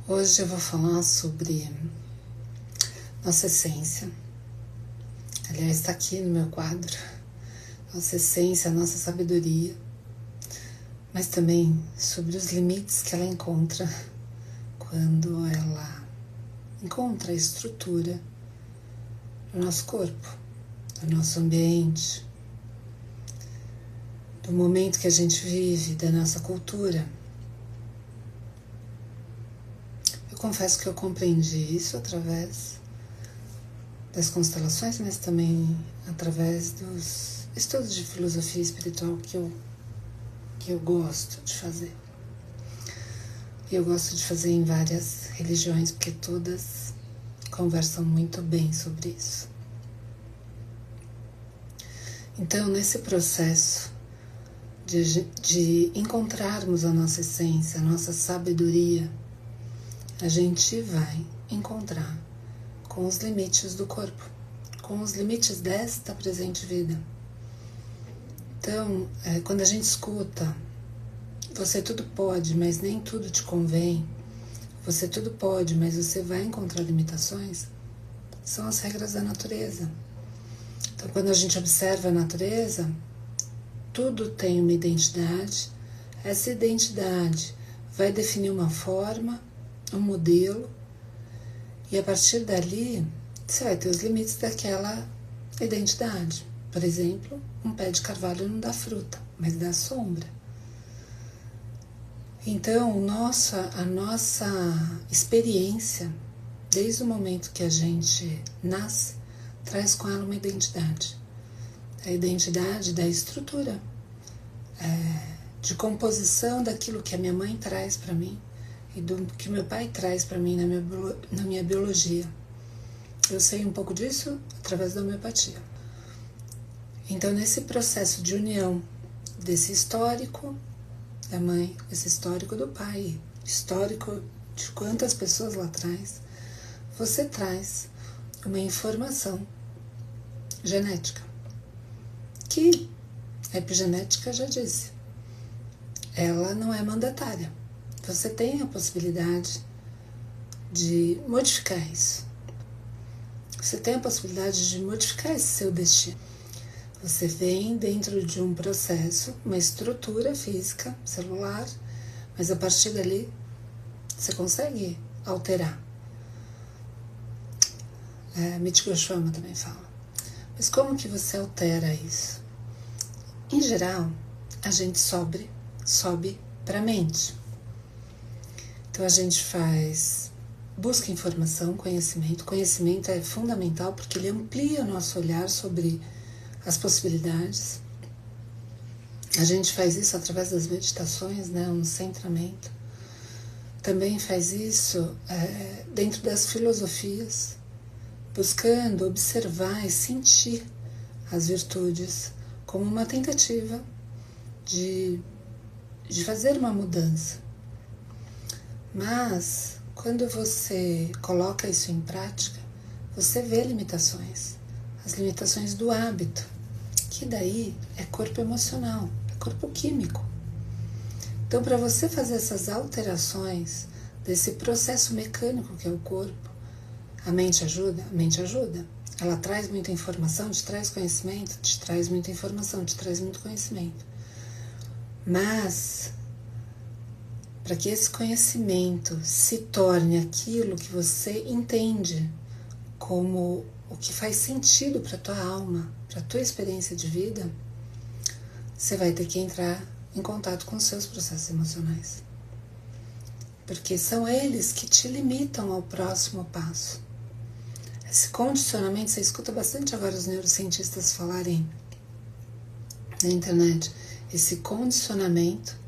Hoje eu vou falar sobre nossa essência. Aliás, está aqui no meu quadro. Nossa essência, nossa sabedoria. Mas também sobre os limites que ela encontra quando ela encontra a estrutura do nosso corpo, do nosso ambiente, do momento que a gente vive, da nossa cultura. Eu confesso que eu compreendi isso através das constelações, mas também através dos estudos de filosofia espiritual que eu gosto de fazer. E eu gosto de fazer em várias religiões, porque todas conversam muito bem sobre isso. Então, nesse processo de encontrarmos a nossa essência, a nossa sabedoria, a gente vai encontrar com os limites do corpo, com os limites desta presente vida. Então, quando a gente escuta, você tudo pode, mas nem tudo te convém, você tudo pode, mas você vai encontrar limitações, são as regras da natureza. Então, quando a gente observa a natureza, tudo tem uma identidade, essa identidade vai definir uma forma, um modelo, e a partir dali você vai ter os limites daquela identidade. Por exemplo, um pé de carvalho não dá fruta, mas dá sombra. Então, a nossa experiência, desde o momento que a gente nasce, traz com ela uma identidade. A identidade da estrutura, de composição daquilo que a minha mãe traz para mim e do que meu pai traz para mim na minha biologia. Eu sei um pouco disso através da homeopatia. Então, nesse processo de união desse histórico da mãe, esse histórico do pai, histórico de quantas pessoas lá atrás, você traz uma informação genética, que a epigenética já disse, ela não é mandatária. Você tem a possibilidade de modificar isso. Você tem a possibilidade de modificar esse seu destino. Você vem dentro de um processo, uma estrutura física, celular, mas a partir dali você consegue alterar. Michiko Shama também fala. Mas como que você altera isso? Em geral, a gente sobe para a mente. Então a gente busca informação, conhecimento. Conhecimento é fundamental porque ele amplia o nosso olhar sobre as possibilidades. A gente faz isso através das meditações, um centramento. Também faz isso dentro das filosofias, buscando observar e sentir as virtudes como uma tentativa de fazer uma mudança. Mas, quando você coloca isso em prática, você vê limitações. As limitações do hábito, que daí é corpo emocional, é corpo químico. Então, para você fazer essas alterações desse processo mecânico que é o corpo, a mente ajuda? A mente ajuda. Ela traz muita informação, te traz conhecimento, te traz muita informação, te traz muito conhecimento. Mas, para que esse conhecimento se torne aquilo que você entende como o que faz sentido para a tua alma, para a tua experiência de vida, você vai ter que entrar em contato com os seus processos emocionais. Porque são eles que te limitam ao próximo passo. Esse condicionamento, você escuta bastante agora os neurocientistas falarem na internet, esse condicionamento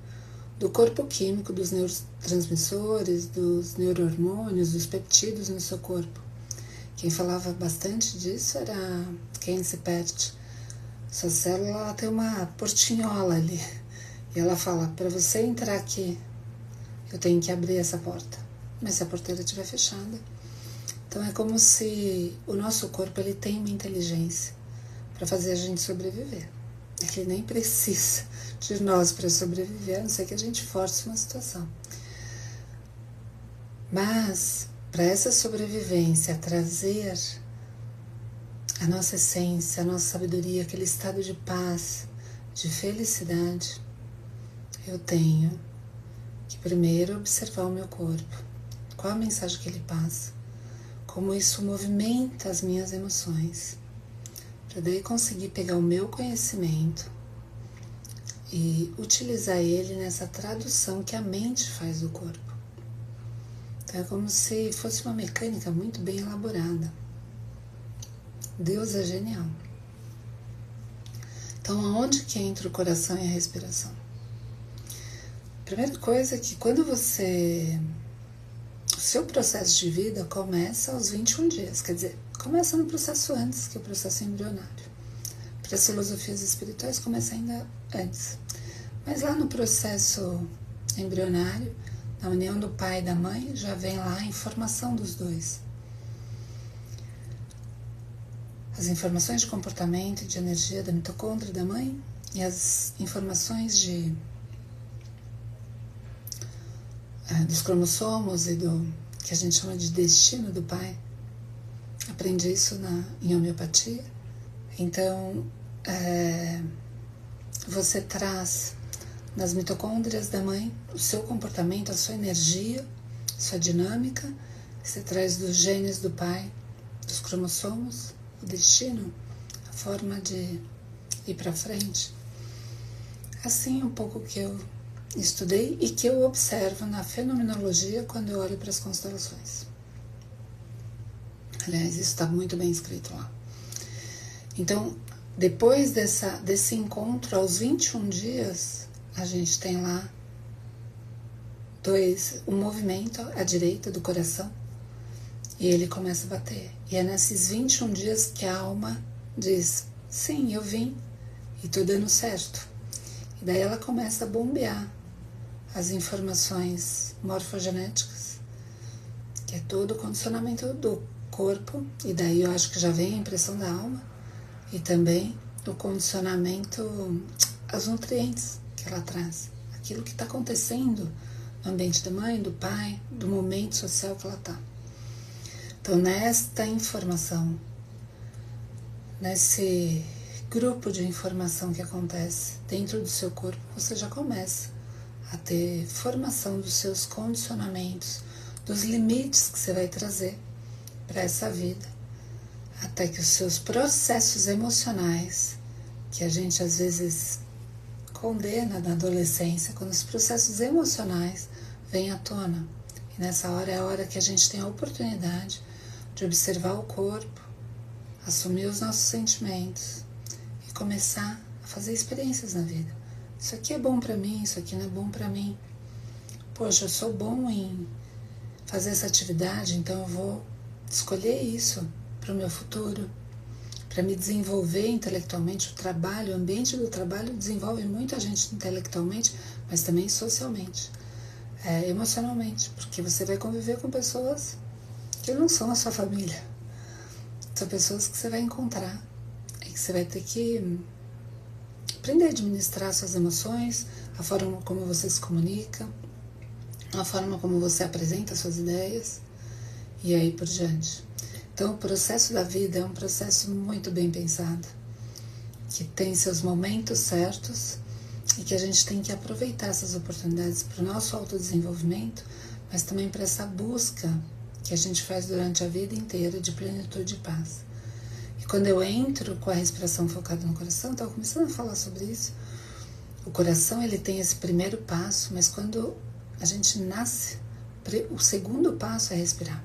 do corpo químico, dos neurotransmissores, dos neurohormônios, dos peptídeos no seu corpo. Quem falava bastante disso era Kenzie Pert. Sua célula tem uma portinhola ali. E ela fala, para você entrar aqui, eu tenho que abrir essa porta. Mas se a porteira estiver fechada. Então é como se o nosso corpo ele tem uma inteligência para fazer a gente sobreviver. Ele nem precisa de nós para sobreviver, a não ser que a gente force uma situação. Mas, para essa sobrevivência, trazer a nossa essência, a nossa sabedoria, aquele estado de paz, de felicidade, eu tenho que primeiro observar o meu corpo. Qual a mensagem que ele passa? Como isso movimenta as minhas emoções. Para daí conseguir pegar o meu conhecimento e utilizar ele nessa tradução que a mente faz do corpo. Então é como se fosse uma mecânica muito bem elaborada. Deus é genial. Então, aonde que entra o coração e a respiração? Primeira coisa é que quando você... O seu processo de vida começa aos 21 dias, quer dizer, começa no processo antes, que é o processo embrionário. Para as filosofias espirituais começa ainda antes. Mas lá no processo embrionário, na união do pai e da mãe, já vem lá a informação dos dois. As informações de comportamento e de energia da mitocôndria da mãe e as informações dos cromossomos e do que a gente chama de destino do pai. Aprendi isso em homeopatia. Então, você traz nas mitocôndrias da mãe o seu comportamento, a sua energia, a sua dinâmica. Você traz dos genes do pai, dos cromossomos, o destino, a forma de ir para frente. Assim um pouco que eu estudei e que eu observo na fenomenologia quando eu olho para as constelações. Aliás, isso está muito bem escrito lá. Então, depois desse encontro, aos 21 dias, a gente tem lá um movimento à direita do coração e ele começa a bater. E é nesses 21 dias que a alma diz, sim, eu vim e estou dando certo. E daí ela começa a bombear as informações morfogenéticas, que é todo o condicionamento do corpo, e daí eu acho que já vem a impressão da alma, e também o condicionamento aos nutrientes que ela traz, aquilo que está acontecendo no ambiente da mãe, do pai, do momento social que ela está. Então, nesta informação, nesse grupo de informação que acontece dentro do seu corpo, você já começa a ter formação dos seus condicionamentos, dos limites que você vai trazer para essa vida, até que os seus processos emocionais, que a gente às vezes condena na adolescência, quando os processos emocionais vêm à tona. E nessa hora é a hora que a gente tem a oportunidade de observar o corpo, assumir os nossos sentimentos e começar a fazer experiências na vida. Isso aqui é bom para mim, isso aqui não é bom para mim. Poxa, eu sou bom em fazer essa atividade, então eu vou escolher isso para o meu futuro, para me desenvolver intelectualmente. O trabalho, o ambiente do trabalho desenvolve muita gente intelectualmente, mas também socialmente, emocionalmente, porque você vai conviver com pessoas que não são a sua família. São pessoas que você vai encontrar e que você vai ter que aprender a administrar suas emoções, a forma como você se comunica, a forma como você apresenta suas ideias e aí por diante. Então, o processo da vida é um processo muito bem pensado, que tem seus momentos certos e que a gente tem que aproveitar essas oportunidades para o nosso autodesenvolvimento, mas também para essa busca que a gente faz durante a vida inteira de plenitude e paz. E quando eu entro com a respiração focada no coração, estava começando a falar sobre isso, o coração ele tem esse primeiro passo, mas quando a gente nasce, o segundo passo é respirar.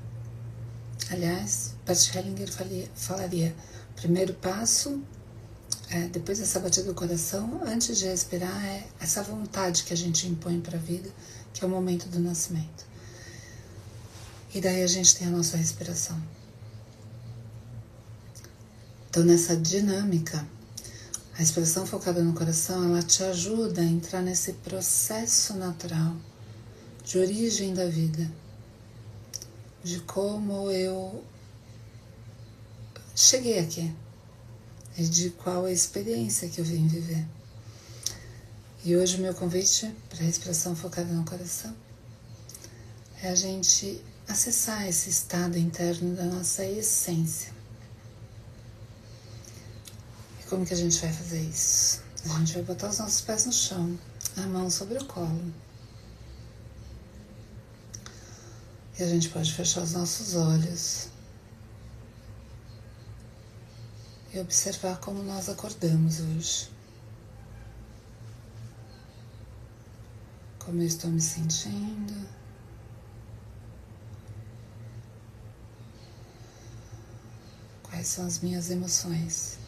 Aliás, Bert Hellinger falaria, primeiro passo, depois dessa batida do coração, antes de respirar, é essa vontade que a gente impõe para a vida, que é o momento do nascimento. E daí a gente tem a nossa respiração. Então, nessa dinâmica, a respiração focada no coração, ela te ajuda a entrar nesse processo natural de origem da vida, de como eu cheguei aqui, e de qual a experiência que eu vim viver. E hoje o meu convite para a respiração focada no coração é a gente acessar esse estado interno da nossa essência. E como que a gente vai fazer isso? A gente vai botar os nossos pés no chão, a mão sobre o colo. E a gente pode fechar os nossos olhos e observar como nós acordamos hoje. Como eu estou me sentindo. Quais são as minhas emoções?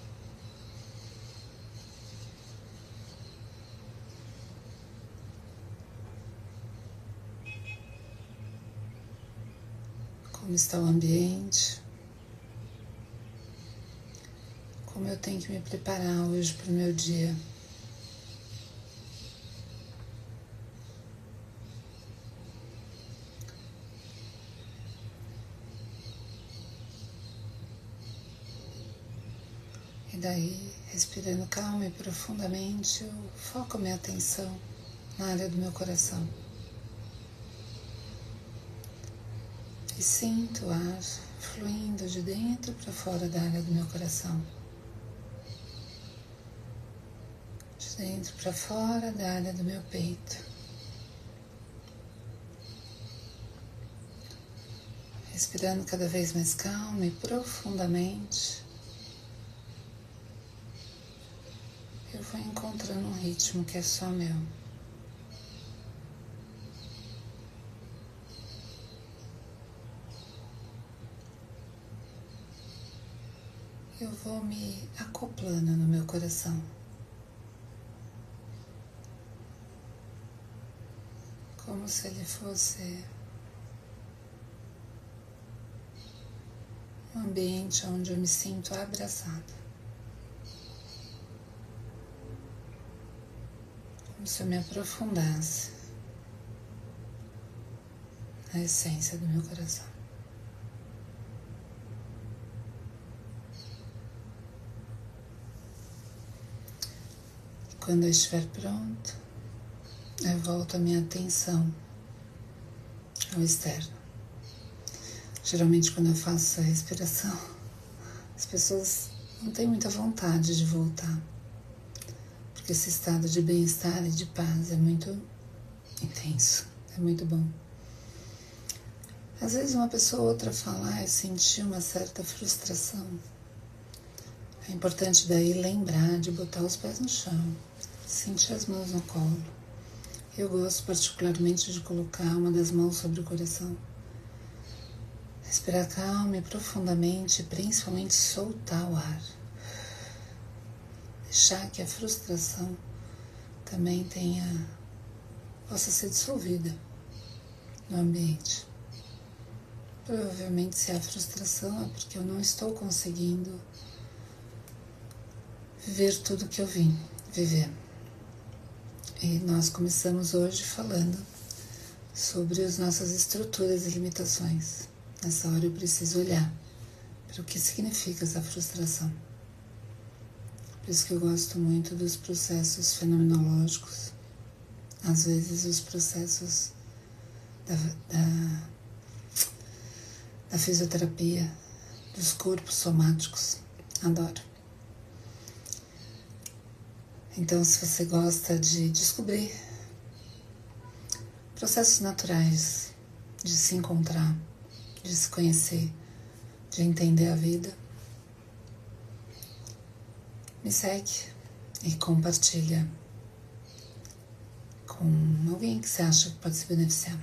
Como está o ambiente? Como eu tenho que me preparar hoje para o meu dia? E daí, respirando calma e profundamente, eu foco a minha atenção na área do meu coração. E sinto o ar fluindo de dentro para fora da área do meu coração. De dentro para fora da área do meu peito. Respirando cada vez mais calma e profundamente. Eu vou encontrando um ritmo que é só meu. Eu vou me acoplando no meu coração. Como se ele fosse um ambiente onde eu me sinto abraçada. Como se eu me aprofundasse na essência do meu coração. Quando eu estiver pronto, eu volto a minha atenção ao externo. Geralmente quando eu faço essa respiração, as pessoas não têm muita vontade de voltar. Porque esse estado de bem-estar e de paz é muito intenso, é muito bom. Às vezes uma pessoa ou outra fala, eu senti uma certa frustração. É importante daí lembrar de botar os pés no chão, sentir as mãos no colo. Eu gosto particularmente de colocar uma das mãos sobre o coração. Respirar calma e profundamente, principalmente soltar o ar. Deixar que a frustração também possa ser dissolvida no ambiente. Provavelmente se há frustração é porque eu não estou conseguindo viver tudo que eu vim viver. E nós começamos hoje falando sobre as nossas estruturas e limitações. Nessa hora eu preciso olhar para o que significa essa frustração. Por isso que eu gosto muito dos processos fenomenológicos, às vezes os processos da fisioterapia, dos corpos somáticos. Adoro. Então, se você gosta de descobrir processos naturais, de se encontrar, de se conhecer, de entender a vida, me segue e compartilha com alguém que você acha que pode se beneficiar.